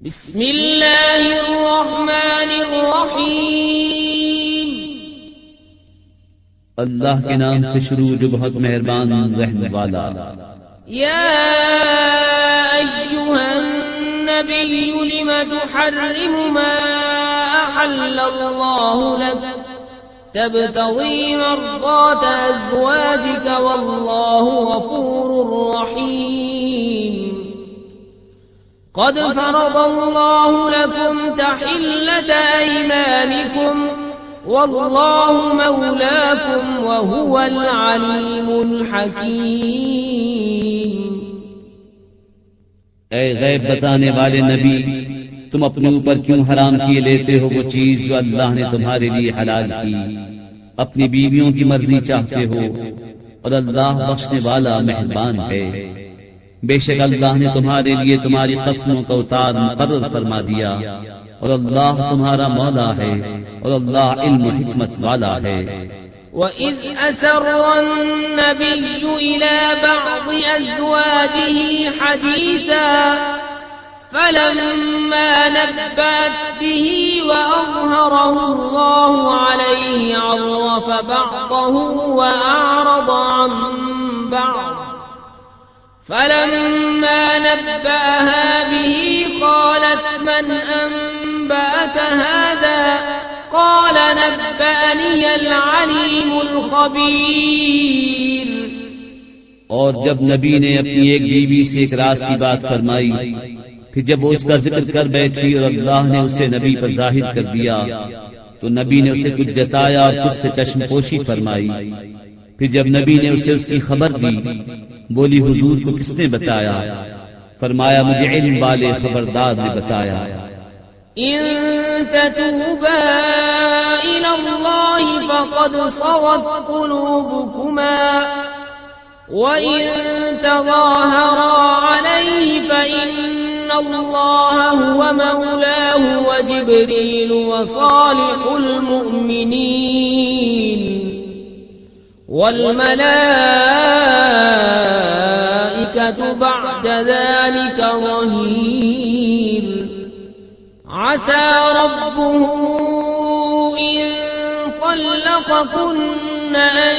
بسم اللہ الرحمن الرحیم اللہ کے نام سے شروع جو بہت مہربان رحم والا۔ یا ایھا النبی لم تحرم ما احل اللہ لک تبتغی مرضات ازواجک واللہ غفور رحیم۔ قد فرض الله لكم تحلة أيمانكم والله مولاكم وهو العليم الحكيم۔ اے غیب بتانے والے نبی، تم اپنے اوپر کیوں حرام کیے لیتے ہو وہ چیز جو اللہ نے تمہارے لیے حلال کی؟ اپنی بیویوں کی مرضی چاہتے ہو اور اللہ بخشنے والا مہربان ہے۔ بے شک اللہ نے تمہارے لیے تمہاری قسموں کا اتار مقرر فرما دیا، اور اللہ تمہارا مولا ہے، اور اللہ علم و حکمت والا ہے۔ وَإِذْ أَسَرَّ النَّبِيُّ إِلَى بَعْضِ أَزْوَاجِهِ حَدِيثًا فَلَمَّا نَبَّأَتْ بِهِ وَأَظْهَرَهُ اللَّهُ عَلَيْهِ عَرَّفَ بَعْضَهُ وَأَعْرَضَ عَن بَعْضٍ فلما نبأها به قالت من أنبأك هذا قال نبأني العليم الخبير۔ اور جب نبی نے اپنی ایک بیوی سے ایک راز کی بات فرمائی، پھر جب وہ اس کا ذکر کر بیٹھی اور اللہ نے اسے نبی پر ظاہر کر دیا تو نبی نے اسے کچھ جتایا اور کچھ سے چشم پوشی فرمائی۔ پھر جب نبی نے اسے اس کی خبر دی، بولی حضور کو کس نے بتایا؟ فرمایا مجھے علم والے خبردار نے بتایا۔ ان تتوبا الى اللہ فقد صغت قلوبكما وان تظاہرا علیہ فإن اللہ هو مولاه وجبریل وصالح المؤمنین والملائكة بعد ذلك ظهير۔ عسى ربه إن طلقكن أن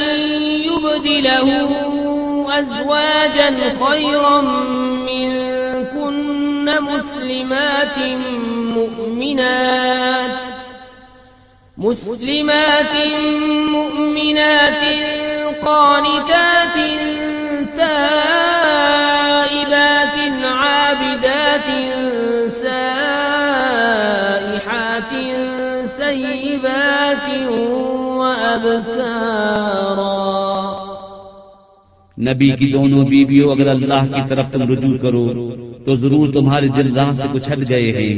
يبدله أزواجا خيرا منكن مسلمات مؤمنات قانتات تائبات عابدات سائحات سیبات وأبکارا۔ نبی کی دونوں بیویوں اگر اللہ کی طرف تم رجوع کرو تو ضرور تمہارے دل راہ سے کچھ ہٹ گئے ہیں،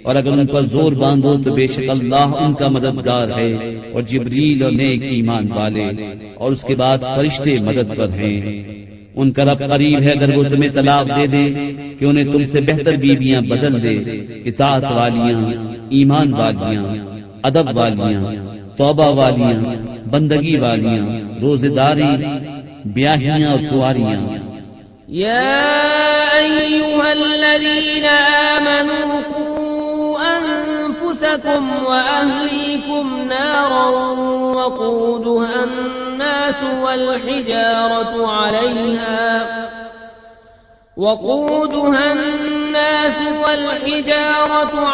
اور اگر ان پر زور باندھو تو بے شک اللہ ان کا مددگار ہے، اور جبریل اور نیک ایمان والے، اور اس کے بعد فرشتے مدد پر ہیں۔ ان کا رب قریب ہے اگر وہ تمہیں طلاق دے دے کہ انہیں تم سے بہتر بیویاں بدل دے، اطاعت والیاں، ایمان والیاں، ادب والیاں، توبہ والیاں، بندگی والیاں، روزے داری، بیاہیاں اور کنواریاں۔ یا ایھا الذین آمنوا أنفسكم وأهليكم نارا وقودها الناس والحجارة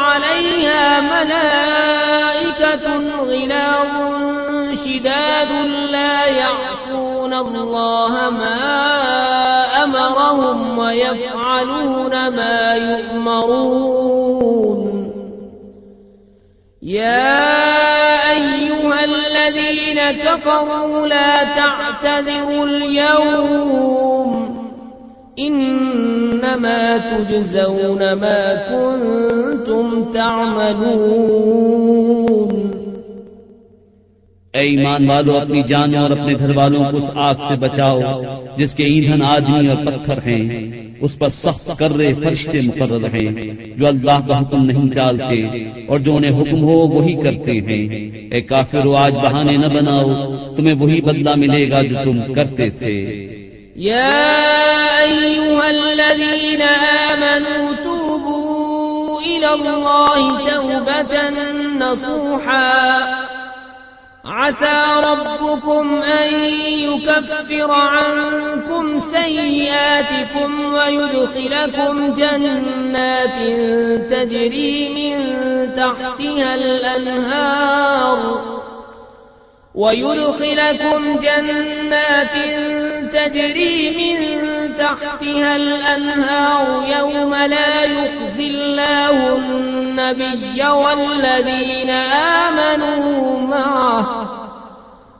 عليها ملائكة غلاظ شداد لا يعصون الله ما أمرهم ويفعلون ما يؤمرون۔ يا أيها الذين كفروا لا تعتذروا اليوم إنما تجزون ما كنتم تعملون۔ اے ایمان والو، اپنی جانوں اور اپنے گھر والوں کو اس آگ سے بچاؤ جس کے ایندھن آدمی اور پتھر ہیں، اس پر سخت کرے فرشتے مقرر ہیں جو اللہ کا حکم نہیں ٹالتے اور جو انہیں حکم ہو وہی کرتے ہیں۔ اے کافرو، آج بہانے نہ بناؤ، تمہیں وہی بدلہ ملے گا جو تم کرتے تھے۔ یا ایھا الذین آمنوا توبوا إلى الله توبة نصوحا عسى ربكم أن يكفر عنكم سيئاتكم ويدخلكم جنات تجري من تحتها الأنهار يوم لا يخزي الله النبي والذين آمنوا معه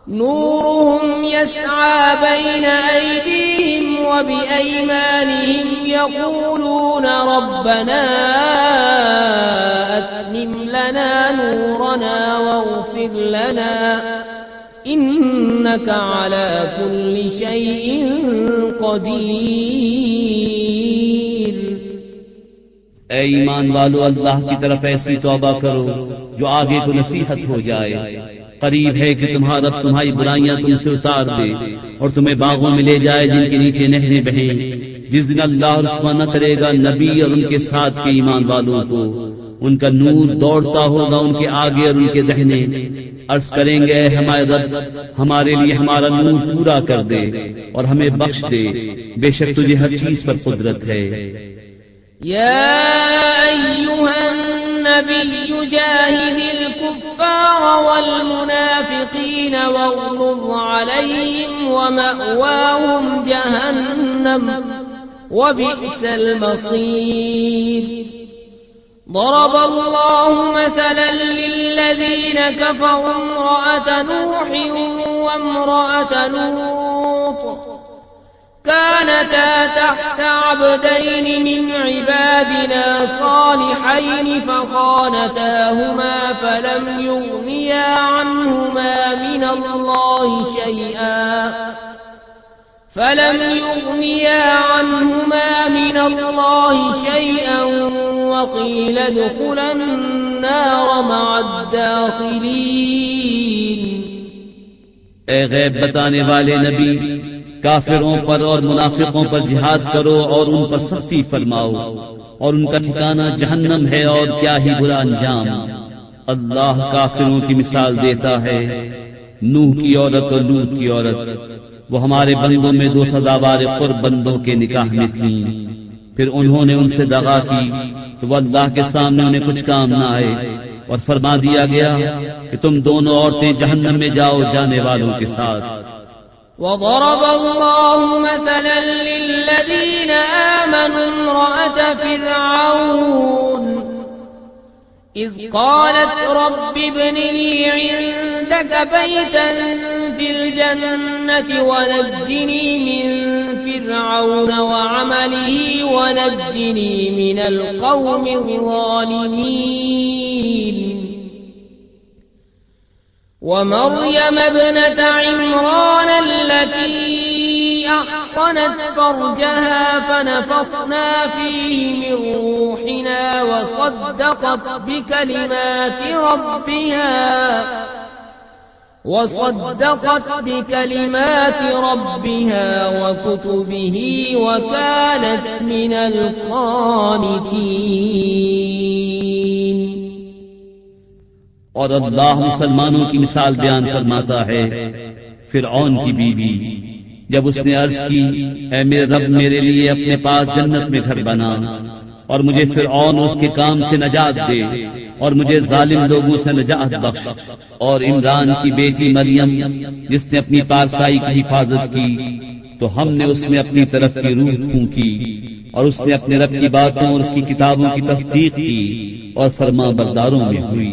نورهم يسعى بين أيديهم وبأيمانهم يقولون ربنا أتمم لنا نورنا واغفر لنا إنك على كل شيء قدير. اے ایمان والو، اللہ کی طرف ایسی توبہ کرو جو آگے کو نصیحت ہو جائے. قریب ہے کہ تمہارا رب تمہاری برائیاں تم سے اتار دے اور تمہیں باغوں میں لے جائے جن کے نیچے نہریں بہیں. جس دن اللہ رسوا نہ کرے گا نبی اور ان کے ساتھ کے ایمان والوں کو. ان کا نور دوڑتا ہوگا ان کے آگے اور ان کے دہنے. عرض کریں گے اے ہمارے رب، ہمارے لیے ہمارا نور پورا کر دے اور ہمیں بخش دے، بے شک تجھے ہر چیز پر قدرت ہے. يا أيها النبي جاهد الكفار والمنافقين واغلظ عليهم ومأواهم جهنم وبئس المصير. ضرب الله مثلا للذين كفروا امرأة نوح وامرأة لوط كانتا تحت عبدين من عبادنا صالحين فخانتاهما فلم يغنيا عنهما من الله شيئا وقيل ادخلا النار مع الداخلين. اے غیب بتانے والے نبی، کافروں پر اور منافقوں پر جہاد کرو اور ان پر سختی فرماؤ، اور ان کا ٹھکانہ جہنم ہے اور کیا ہی برا انجام. اللہ کافروں کی مثال دیتا ہے. نوح کی عورت اور لوط کی عورت، وہ ہمارے بندوں میں دو سزاوار قرب بندوں کے نکاح میں تھیں. پھر انہوں نے ان سے دغا کی تو وہ اللہ کے سامنے انہیں کچھ کام نہ آئے، اور فرما دیا گیا کہ تم دونوں عورتیں جہنم میں جاؤ جانے والوں کے ساتھ. وضرب الله مثلا للذين آمنوا امرأة فرعون إذ قالت رب ابن لي عندك بيتا في الجنة ونجني من فرعون وعمله ونجني من القوم الظالمين. ومريم ابنة عمران التي أحصنت فرجها فنفخنا فيه من روحنا وصدقت بكلمات ربها وكتبه وكانت من القانتين. اور اللہ مسلمانوں کی مثال بیان فرماتا ہے. فرعون کی بیوی جب اس نے عرض کی اے میرے رب میرے لیے اپنے پاس جنت میں گھر بنا اور مجھے فرعون اس کے کام سے نجات دے اور مجھے ظالم لوگوں سے نجات بخش. اور عمران کی بیٹی مریم جس نے اپنی پارسائی کی حفاظت کی تو ہم نے اس میں اپنی طرف کی روح پھونکی اور اس نے اپنے رب کی باتوں اور اس کی کتابوں کی تصدیق کی اور فرما برداروں میں ہوئی.